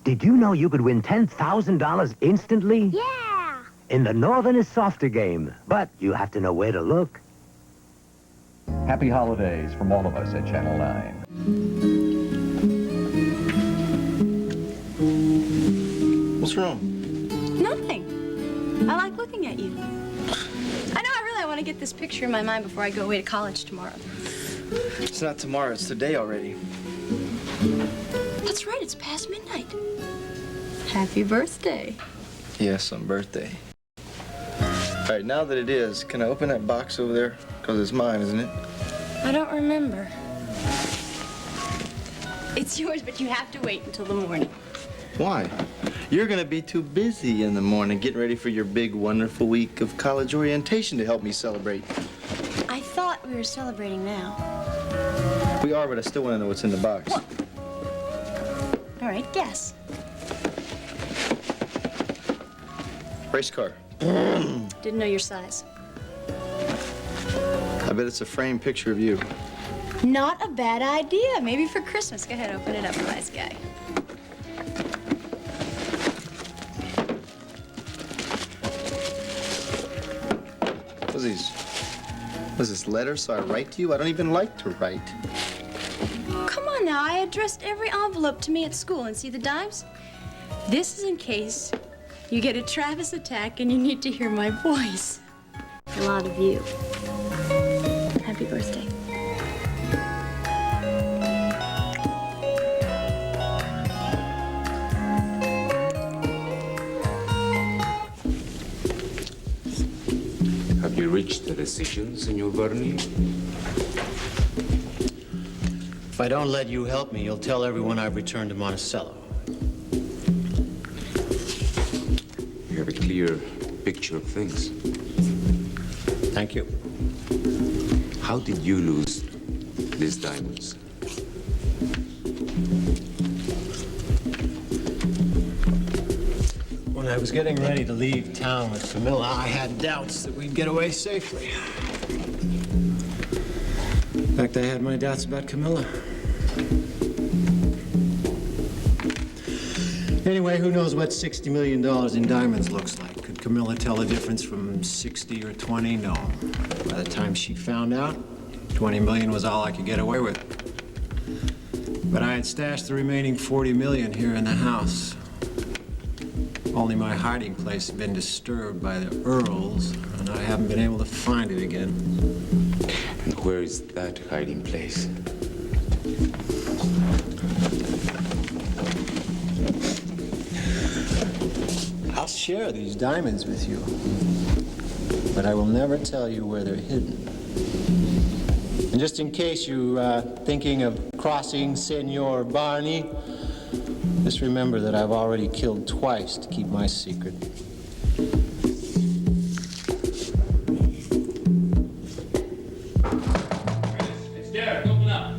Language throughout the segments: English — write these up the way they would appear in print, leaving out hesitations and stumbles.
Did you know you could win $10,000 instantly? Yeah! In the Northern is Softer game, but you have to know where to look. Happy holidays from all of us at Channel 9. What's wrong? Nothing. I like looking at you. I want to get this picture in my mind before I go away to college tomorrow. It's not tomorrow, it's today already. That's right, it's past midnight. Happy birthday. Yes, on birthday. All right, now that it is, can I open that box over there? Because it's mine, isn't it? I don't remember. It's yours, but you have to wait until the morning. Why? You're going to be too busy in the morning getting ready for your big, wonderful week of college orientation to help me celebrate. I thought we were celebrating now. We are, but I still want to know what's in the box. What? All right, guess. Race car. Didn't know your size. I bet it's a framed picture of you. Not a bad idea. Maybe for Christmas. Go ahead, open it up, nice guy. What's this, letter so I write to you? I don't even like to write. Come on now, I addressed every envelope to me at school, and see the dimes? This is in case you get a Travis attack and you need to hear my voice. A lot of you. Happy birthday. Have you reached a decision, Senor Bernie? If I don't let you help me, you'll tell everyone I've returned to Monticello. You have a clear picture of things. Thank you. How did you lose these diamonds? When I was getting ready to leave town with Camilla, I had doubts that we'd get away safely. In fact, I had my doubts about Camilla. Anyway, who knows what $60 million in diamonds looks like? Could Camilla tell the difference from 60 or 20? No. By the time she found out, 20 million was all I could get away with. But I had stashed the remaining 40 million here in the house. Only my hiding place had been disturbed by the Earls, and I haven't been able to find it again. And where is that hiding place? I'll share these diamonds with you, but I will never tell you where they're hidden. And just in case you're thinking of crossing Senor Barney, just remember that I've already killed twice to keep my secret. It's Derek. Open up.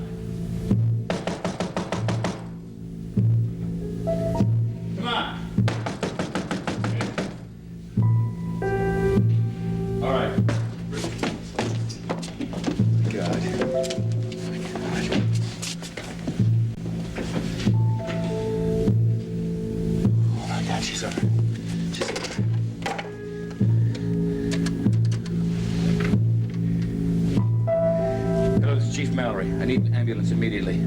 Come on. All right. God. She's all right. She's all right. Hello, this is Chief Mallory. I need an ambulance immediately.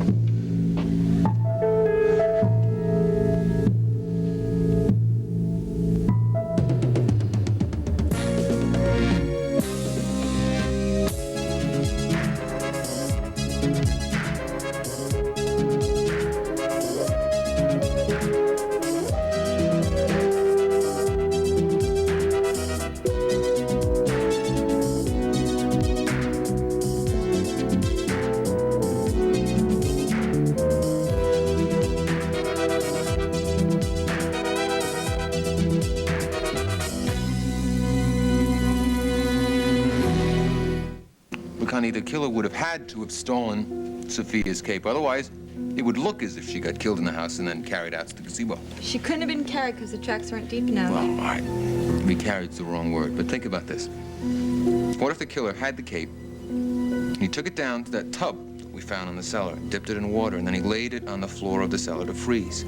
The killer would have had to have stolen Sophia's cape. Otherwise, it would look as if she got killed in the house and then carried out to the gazebo. She couldn't have been carried because the tracks weren't deep enough. Well, all right. Maybe carried's the wrong word, but think about this. What if the killer had the cape, and he took it down to that tub that we found in the cellar, dipped it in water, and then he laid it on the floor of the cellar to freeze?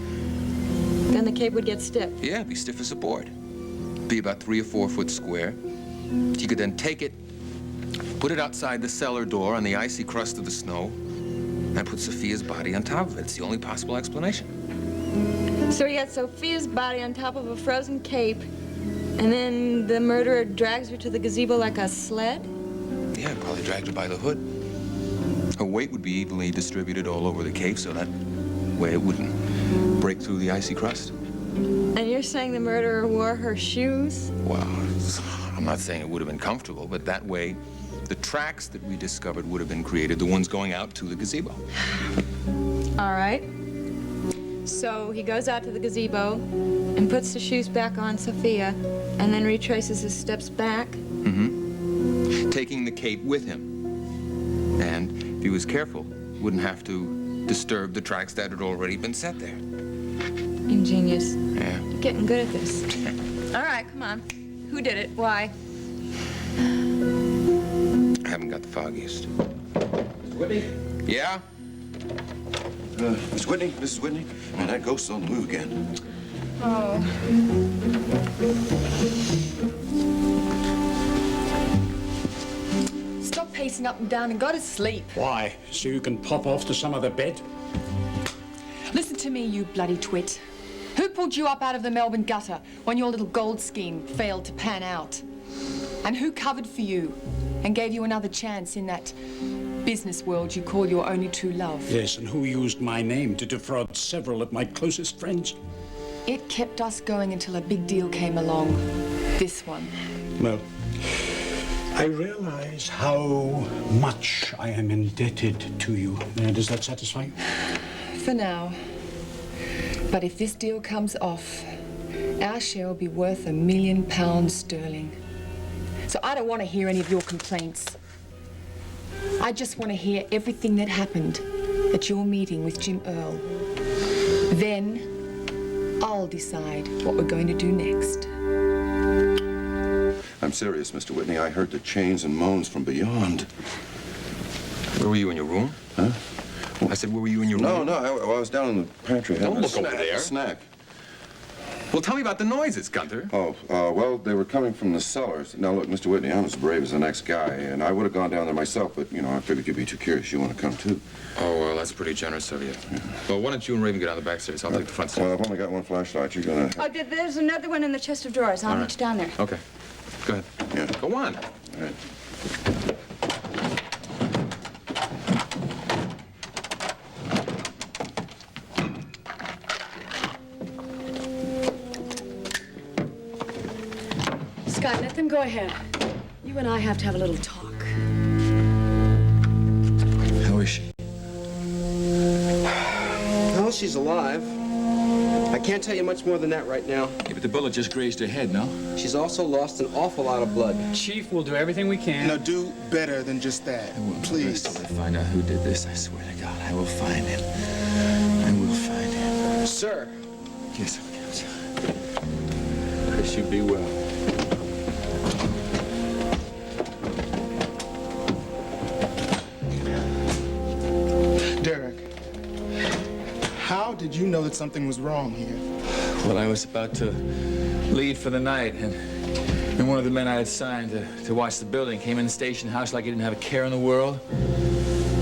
Then the cape would get stiff. Yeah, it'd be stiff as a board. Be about 3 or 4 foot square. She could then take it, put it outside the cellar door on the icy crust of the snow, and put Sophia's body on top of it. It's the only possible explanation. So he had Sophia's body on top of a frozen cape, and then the murderer drags her to the gazebo like a sled? Yeah, probably dragged her by the hood. Her weight would be evenly distributed all over the cape, so that way it wouldn't break through the icy crust. And you're saying the murderer wore her shoes? Well, I'm not saying it would have been comfortable, but that way the tracks that we discovered would have been created, the ones going out to the gazebo. All right. So he goes out to the gazebo and puts the shoes back on Sophia, and then retraces his steps back. Mm-hmm. Taking the cape with him. And if he was careful, wouldn't have to disturb the tracks that had already been set there. Ingenious. Yeah. You're getting good at this. All right, come on. Who did it? Why? I haven't got the foggiest. Whitney? Yeah? Miss Whitney, Mrs. Whitney, man, that ghost's on the move again. Oh. Stop pacing up and down and go to sleep. Why? So you can pop off to some other bed? Listen to me, you bloody twit. Who pulled you up out of the Melbourne gutter when your little gold scheme failed to pan out? And who covered for you and gave you another chance in that business world you call your only true love? Yes, and who used my name to defraud several of my closest friends? It kept us going until a big deal came along. This one. Well, I realize how much I am indebted to you. Does that satisfy you? For now. But if this deal comes off, our share will be worth £1 million sterling. So I don't want to hear any of your complaints. I just want to hear everything that happened at your meeting with Jim Earl. Then I'll decide what we're going to do next. I'm serious, Mr. Whitney. I heard the chains and moans from beyond. Where were you, in your room? Huh? I said, where were you in your No, room? no, I was down in the pantry having Don't look over a there. snack. Well, tell me about the noises, Gunther. Oh, well, they were coming from the cellars. Now, look, Mr. Whitney, I'm as brave as the next guy, and I would have gone down there myself, but, you know, I figured you'd be too curious. You want to come, too. Oh, well, that's pretty generous of you. Yeah. Well, why don't you and Raven get on the back stairs? I'll take the front stairs. Well, I've only got one flashlight. You're gonna... Oh, there's another one in the chest of drawers. I'll meet you down there. Okay. Go ahead. Yeah. Go on. All right. Scott, let them go ahead. You and I have to have a little talk. How is she? Well, she's alive. I can't tell you much more than that right now. Yeah, but the bullet just grazed her head, no? She's also lost an awful lot of blood. Chief, we'll do everything we can. Now, do better than just that. Please. Till I find out who did this, I swear to God, I will find him. I will find him. Sir. Yes, Captain. Chris, you be well. Derek, how did you know that something was wrong here? Well, I was about to leave for the night, and one of the men I had signed to watch the building came in the station house like he didn't have a care in the world.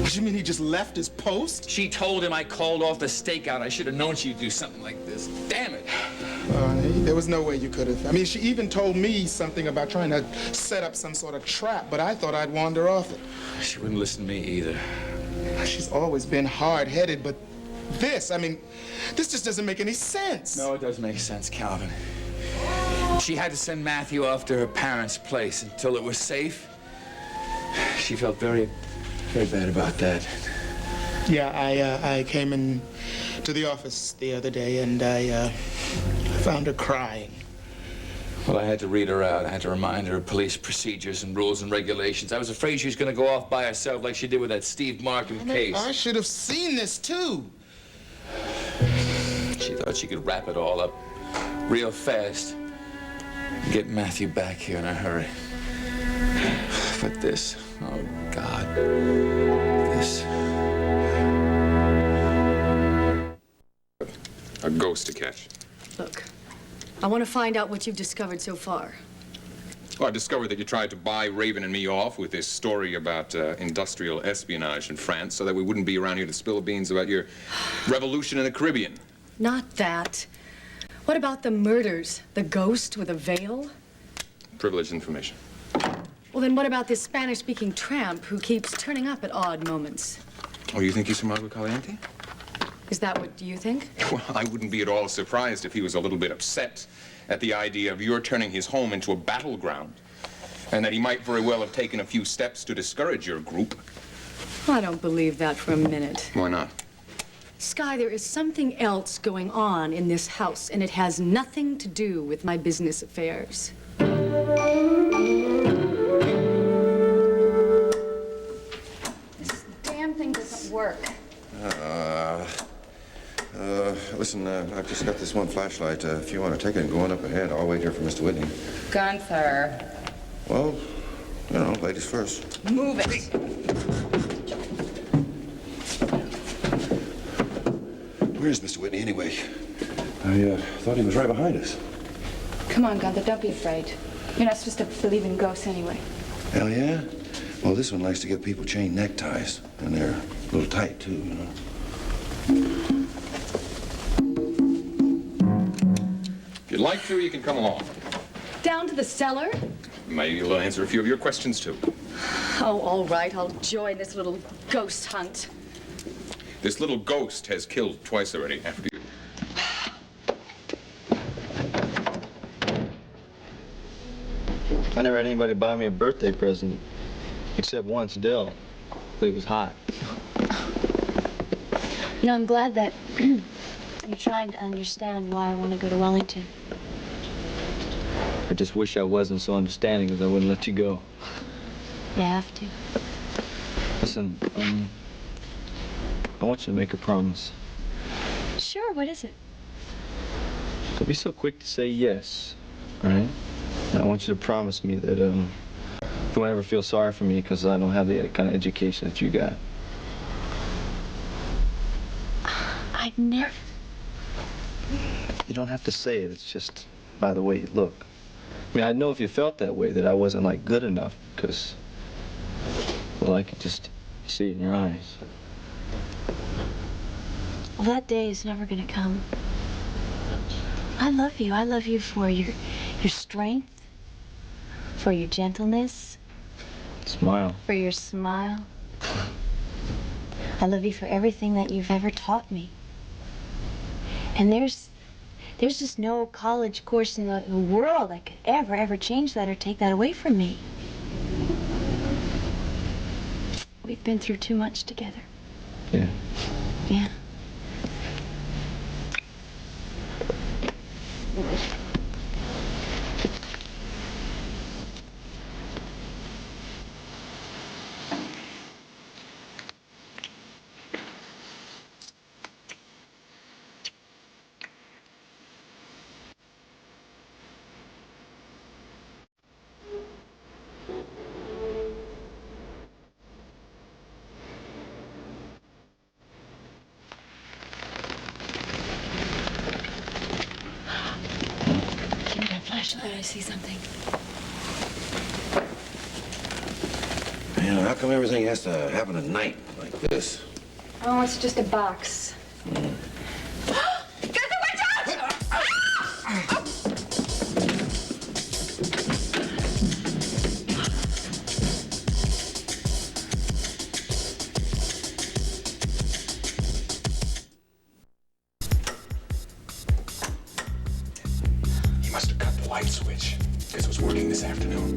What, you mean he just left his post? She told him I called off the stakeout. I should have known she'd do something like this. Damn it. There was no way you could have. I mean, she even told me something about trying to set up some sort of trap, but I thought I'd wander off it. She wouldn't listen to me either. She's always been hard-headed, but this, I mean, this just doesn't make any sense. No, it does make sense, Calvin. She had to send Matthew off to her parents' place until it was safe. She felt very, very bad about that. Yeah, I came in to the office the other day, and I found her crying. Well, I had to read her out. I had to remind her of police procedures and rules and regulations. I was afraid she was going to go off by herself like she did with that Steve Markham case. I should have seen this, too. She thought she could wrap it all up real fast and get Matthew back here in a hurry. But this, oh, God, this. A ghost to catch. Look, I want to find out what you've discovered so far. Well, I discovered that you tried to buy Raven and me off with this story about industrial espionage in France so that we wouldn't be around here to spill the beans about your revolution in the Caribbean. Not that. What about the murders? The ghost with a veil? Privileged information. Well, then what about this Spanish-speaking tramp who keeps turning up at odd moments? Oh, you think he's from Agua Caliente? Is that what you think? Well, I wouldn't be at all surprised if he was a little bit upset at the idea of your turning his home into a battleground, and that he might very well have taken a few steps to discourage your group. I don't believe that for a minute. Why not? Sky, there is something else going on in this house, and it has nothing to do with my business affairs. This damn thing doesn't work. Listen, I've just got this one flashlight. If you want to take it and go on up ahead, I'll wait here for Mr. Whitney. Gunther. Well, you know, ladies first. Move it. Where's Mr. Whitney, anyway? I thought he was right behind us. Come on, Gunther, don't be afraid. You're not supposed to believe in ghosts anyway. Hell yeah? Well, this one likes to give people chain neckties, and they're a little tight, too, you know. If you'd like to, you can come along. Down to the cellar? Maybe we'll answer a few of your questions, too. Oh, all right. I'll join this little ghost hunt. This little ghost has killed twice already after you. I never had anybody buy me a birthday present, except once, Dill. It was hot. You know, I'm glad that you're trying to understand why I want to go to Wellington. I just wish I wasn't so understanding, because I wouldn't let you go. You have to. Listen, I want you to make a promise. Sure, what is it? Don't be so quick to say yes, all right? And I want you to promise me that you won't ever feel sorry for me because I don't have the kind of education that you got. I've never... You don't have to say it. It's just by the way you look. I mean, I know if you felt that way that I wasn't, like, good enough because, well, I could just see it in your eyes. Well, that day is never going to come. I love you. I love you for your strength, for your gentleness. Smile. For your smile. I love you for everything that you've ever taught me. And there's just no college course in the world that could ever change that or take that away from me. We've been through too much together. Yeah. Yeah. Give me that flashlight. I see something. You know, how come everything has to happen at night like this? Oh, it's just a box. He must have cut the light switch, because it was working this afternoon.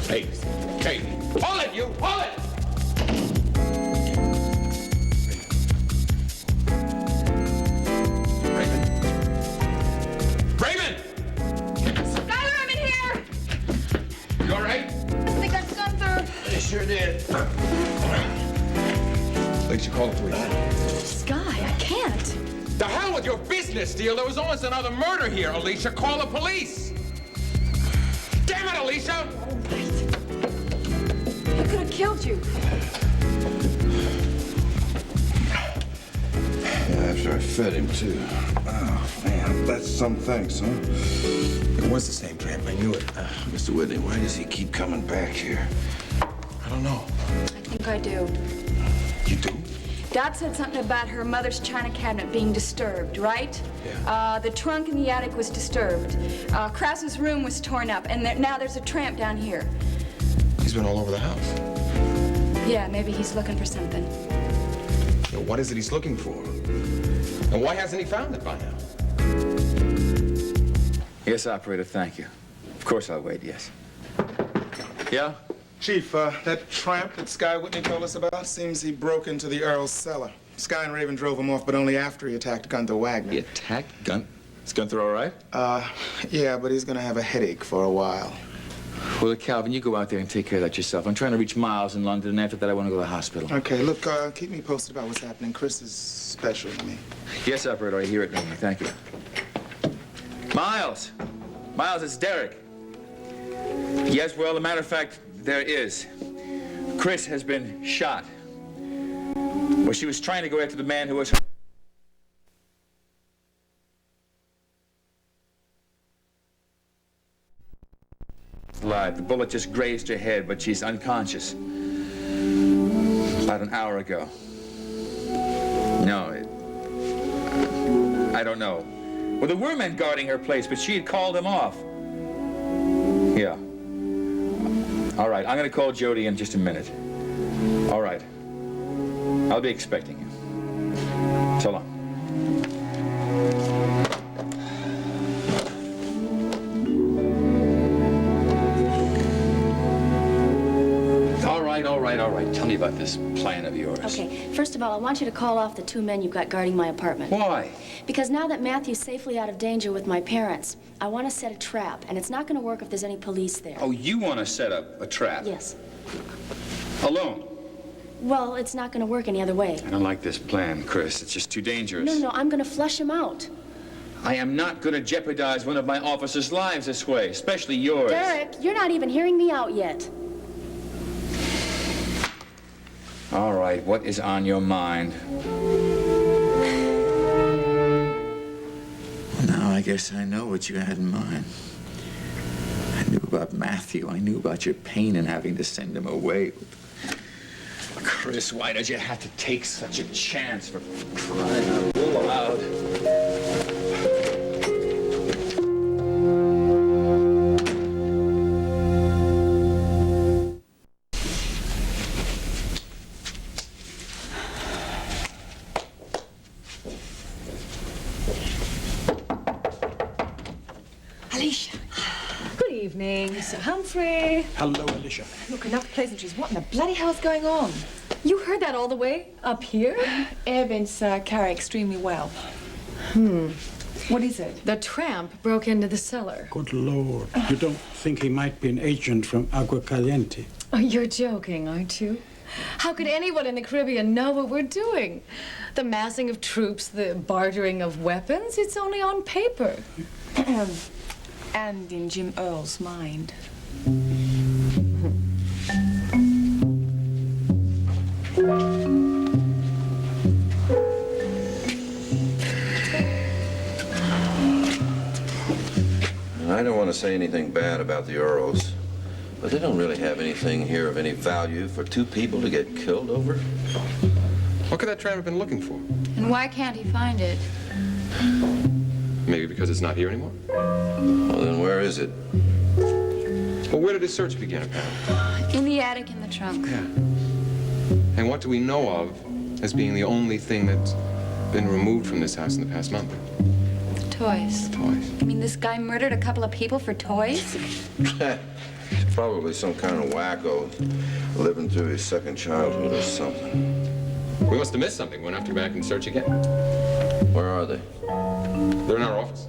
Hey, hold it, you! Hold it! Alicia, call the police. Sky, I can't. The hell with your business, Steele. There was almost another murder here, Alicia. Call the police. Damn it, Alicia! I could have killed you. Yeah, after I fed him, too. Oh, man, that's some thanks, huh? It was the same tramp. I knew it. Mr. Whitney, why does he keep coming back here? I don't know. I think I do. You do? Dad said something about her mother's china cabinet being disturbed, right? Yeah. The trunk in the attic was disturbed. Krause's room was torn up, and now there's a tramp down here. He's been all over the house. Yeah, maybe he's looking for something. You know, what is it he's looking for? And why hasn't he found it by now? Yes, operator, thank you. Of course I'll wait, yes. Yeah? Chief, that tramp that Sky Whitney told us about seems he broke into the Earl's cellar. Sky and Raven drove him off, but only after he attacked Gunther Wagner. He attacked Is Gunther all right? Yeah, but he's gonna have a headache for a while. Well, Calvin, you go out there and take care of that yourself. I'm trying to reach Miles in London, and after that I want to go to the hospital. Okay, look, keep me posted about what's happening. Chris is special to me. Yes, operator, I hear it ringing. Thank you. Miles! Miles, it's Derek. Yes, well, as a matter of fact, there is. Chris has been shot. Well, she was trying to go after the man who was... alive. The bullet just grazed her head, but she's unconscious. About an hour ago. No, I don't know. Well, there were men guarding her place, but she had called them off. Yeah. All right, I'm going to call Jody in just a minute. All right. I'll be expecting you. So long. All right. Tell me about this plan of yours. Okay, first of all, I want you to call off the 2 men you've got guarding my apartment. Why? Because now that Matthew's safely out of danger with my parents, I want to set a trap, and it's not going to work if there's any police there. Oh, you want to set up a trap? Yes. Alone? Well, it's not going to work any other way. I don't like this plan, Chris. It's just too dangerous. No, I'm going to flush him out. I am not going to jeopardize one of my officers' lives this way, especially yours. Derek, you're not even hearing me out yet. All right, what is on your mind? Well, now I guess I know what you had in mind. I knew about Matthew. I knew about your pain in having to send him away. Chris, why did you have to take such a chance for crying out loud? Alicia. Good evening, Sir Humphrey. Hello, Alicia. Look, enough pleasantries. What in the bloody hell's going on? You heard that all the way up here? Air vents carry extremely well. What is it? The tramp broke into the cellar. Good Lord. You don't think he might be an agent from Agua Caliente? Oh, you're joking, aren't you? How could anyone in the Caribbean know what we're doing? The massing of troops, the bartering of weapons, it's only on paper. And in Jim Earl's mind. I don't want to say anything bad about the Earls, but they don't really have anything here of any value for 2 people to get killed over. What could that tramp have been looking for? And why can't he find it? Maybe because it's not here anymore? Well, then where is it? Well, where did his search begin, apparently? In the attic in the trunk. Yeah. And what do we know of as being the only thing that's been removed from this house in the past month? Toys. Toys. You mean this guy murdered a couple of people for toys? Probably some kind of wacko living through his second childhood or something. We must have missed something. We're going to have to go back and search again. Where are they? They're in our office.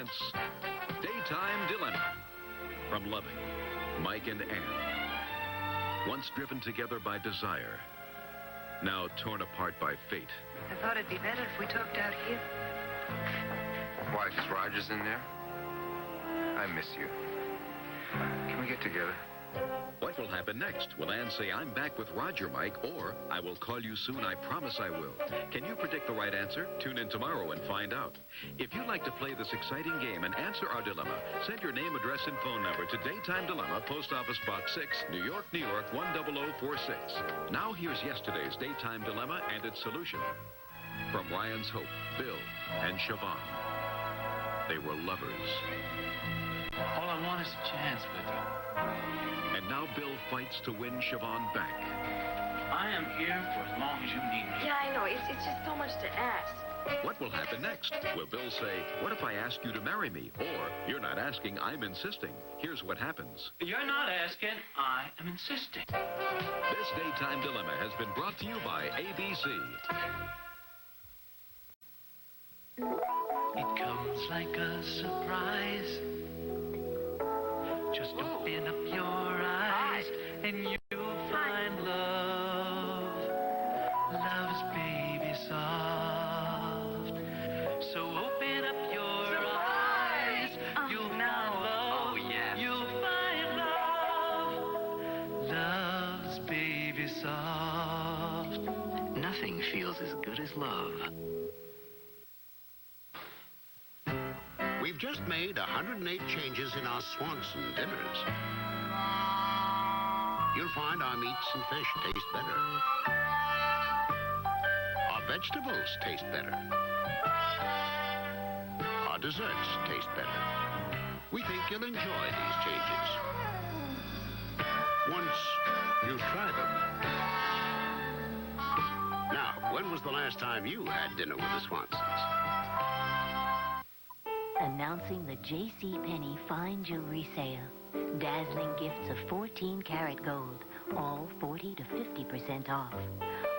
presents Daytime Dilemma. From loving Mike and Ann. Once driven together by desire, now torn apart by fate. I thought it'd be better if we talked out here. Why, because Roger's in there? I miss you. Can we get together? What will happen next? Will Ann say, I'm back with Roger, Mike, or I will call you soon, I promise I will? Can you predict the right answer? Tune in tomorrow and find out. If you'd like to play this exciting game and answer our dilemma, send your name, address, and phone number to Daytime Dilemma, Post Office Box 6, New York, New York, 10046. Now here's yesterday's Daytime Dilemma and its solution. From Ryan's Hope, Bill, and Siobhan. They were lovers. All I want is a chance with you. And now Bill fights to win Siobhan back. I am here for as long as you need me. Yeah, I know. It's just so much to ask. What will happen next? Will Bill say, what if I ask you to marry me? Or, you're not asking, I'm insisting. Here's what happens. You're not asking, I am insisting. This Daytime Dilemma has been brought to you by ABC. It comes like a surprise. Just open up your eyes and you'll find love. Love's baby soft. So open up your eyes. You'll find love. Oh, yeah. You'll find love. Love's baby soft. Nothing feels as good as love. We've just made 108 changes in our Swanson dinners. You'll find our meats and fish taste better. Our vegetables taste better. Our desserts taste better. We think you'll enjoy these changes. Once you try them. Now, when was the last time you had dinner with the Swansons? Announcing the JCPenney Fine Jewelry Sale. Dazzling gifts of 14-karat gold, all 40 to 50% off.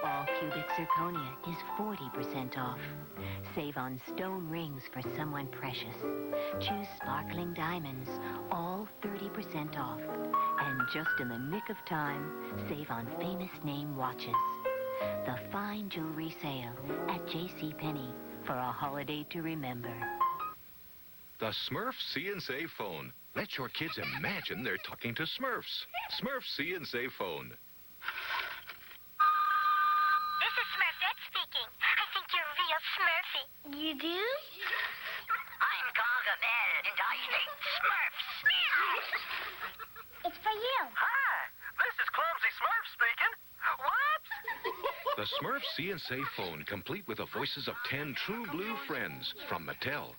All cubic zirconia is 40% off. Save on stone rings for someone precious. Choose sparkling diamonds, all 30% off. And just in the nick of time, save on famous name watches. The Fine Jewelry Sale at JCPenney for a holiday to remember. The Smurf See and Save phone. Let your kids imagine they're talking to Smurfs. Smurf See and Save phone. This is Smurfette speaking. I think you're real Smurfy. You do? I'm Gargamel, and I think Smurfs. It's for you. Hi, this is Clumsy Smurf speaking. What? The Smurf See and Save phone, complete with the voices of 10 true blue friends from Mattel.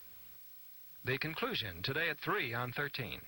The conclusion today at 3 on 13.